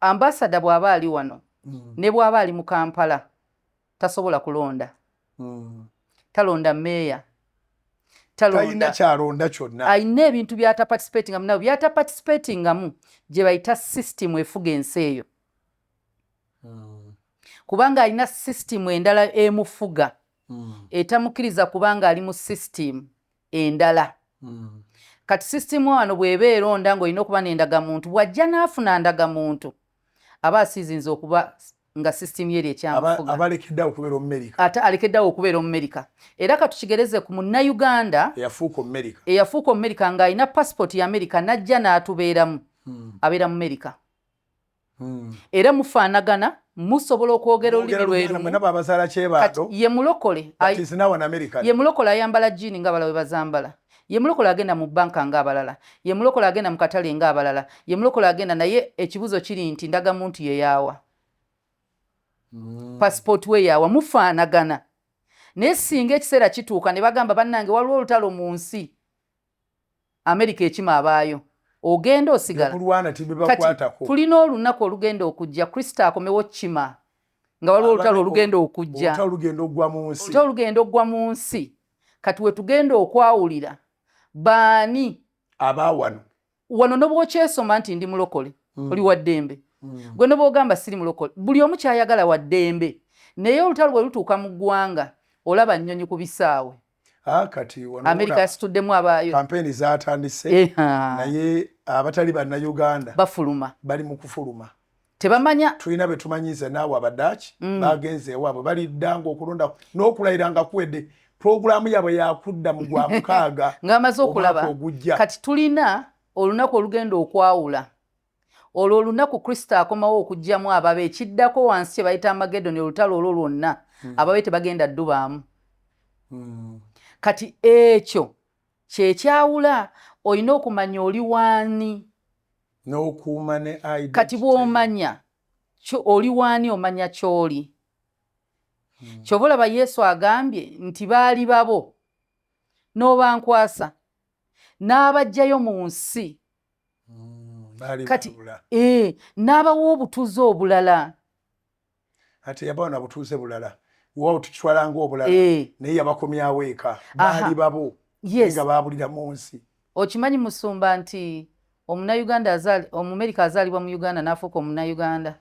ambassador bw'aba ali wano ne bw'aba ali mu Kampala tasobola kulonda. Talonda meya. Talonda kyalonda kyonna. Ayina ebintu byata participating ngamu nabo byata participating ngamu gye bayita system efuga ensi eyo. Kubanga alina system endala emufuga. Etamukiriza kubanga ali mu system endala. Kati system wano bw'eba eronda ng'olina okuba n'endagamuntu bw'ajja n'afuna ndagamuntu aba asiizinze okuba nga system yeri ekyamufuga. Abalekeddawo okubeera Omumerika. Ate alekeddawo okubeera Omumerika. Era katukigereze ku Munnayuganda eyafuuka Omumerika ng'alina passport ya Amerika n'ajja n'atubeeramu abeera mu Amerika. Era mufaanagana musobola okwogera olulimi lwerumu. Ye mulokole. Ye mulokole ayambala jjiini nga balala bwe bazambala. Ye mulokole agenda mu banka ng'abalala. Ye mulokole agenda mu katale ng'abalala. Ye mulokole agenda naye ekibuzo kiri nti ndagamuntu ye yaawa. Passport we yaawa mufaanagana. Naye singa ekiseera kituuka ne bagamba bannange waliwo olutalo mu nsi Amerika ekima abaayo. Ogenda osigala. Tulina olunaku olugenda okujja Kristo akomewo kima nga waliwo olutalo olugenda okujja. Olutalo olugenda oggwa mu nsi. Kati we tugenda okwawulira baani abawano wano n'obwokyesoma nti ndi mulokole oli wa ddembe. Gwe n'obwogamba siri mulokole buli omu kyayagala wa ddembe. Naye olutalo bwe lutuuka mu ggwanga olaba nnyonyi ku bisaawe. Kati Amerika yasituddemu abaayo. Kampeni zaatandise naye abatali bannayuganda bafuluma. Bali mu kufuluma. Tebamanya. Tulina be tumanyize naawe Abadaaki bagenze ewaabwe baliddanga okulonda n'okulayiranga kuwedde. Programu yabwe yakudda mu gwa mukaaga ng'amaze okulaba. Kati tulina olunaku olugenda okwawula. Olwo olunaku Kristo akomawo okugyamu ababe ekiddako wansi kye bayita Amagedoni olutalo olwo lwonna ababe tebagenda ddubaamu. Kati ekyo kyekyawula olina okumanya oli waani. N'okuuma ne identity. Kati bw'omanya oli waani omanya ky'oli. Kyova olaba Yesu agambye nti baali babo n'obankwasa n'abajjayo mu nsi. Kati n'abawa obutuuze obulala. Ate yabawa na butuuze bulala. Wao tukitwalanga obulala. Naye yabakomyawo eka. Baali babo. Nga baabulira mu nsi. Okimanyi Musumba nti Omumerika azaalibwa mu Uganda n'afuuka Omunnayuganda.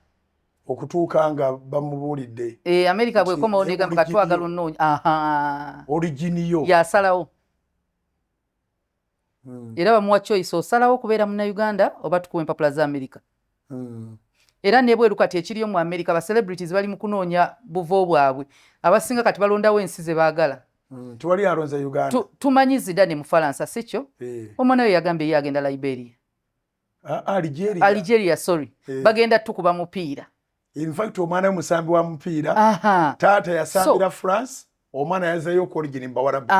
Okutuuka nga bamubuulidde. Amerika bw'ekomawo n'egamba katwagala onnoonya. Originiyo. Yasalawo. Era bamuwa choice osalawo okubeera Munnayuganda oba tukuwa empapula za Amerika. Era n'ebweru kati ekiriyo mu Amerika ba celebrities bali mu kunoonya buvo bwabwe. Abasinga kati balondawo ensi ze baagala. Tewali alonze Uganda. Tumanyi Zidane mu Faransa si kyo? Omwana we yagambye ye agenda Liberia. Algeria, sorry. Bagenda tukuba mupiira. In fact omwana musambi wa mupiira taata yasambira France omwana yazayo ku origin mbawarabu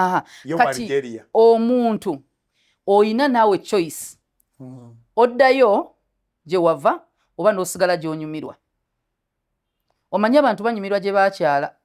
yo Algeria. Omuntu oyina naawe choice. Oddayo gye wava oba n'osigala gy'onyumirwa. Omanye abantu banyumirwa gye baakyala.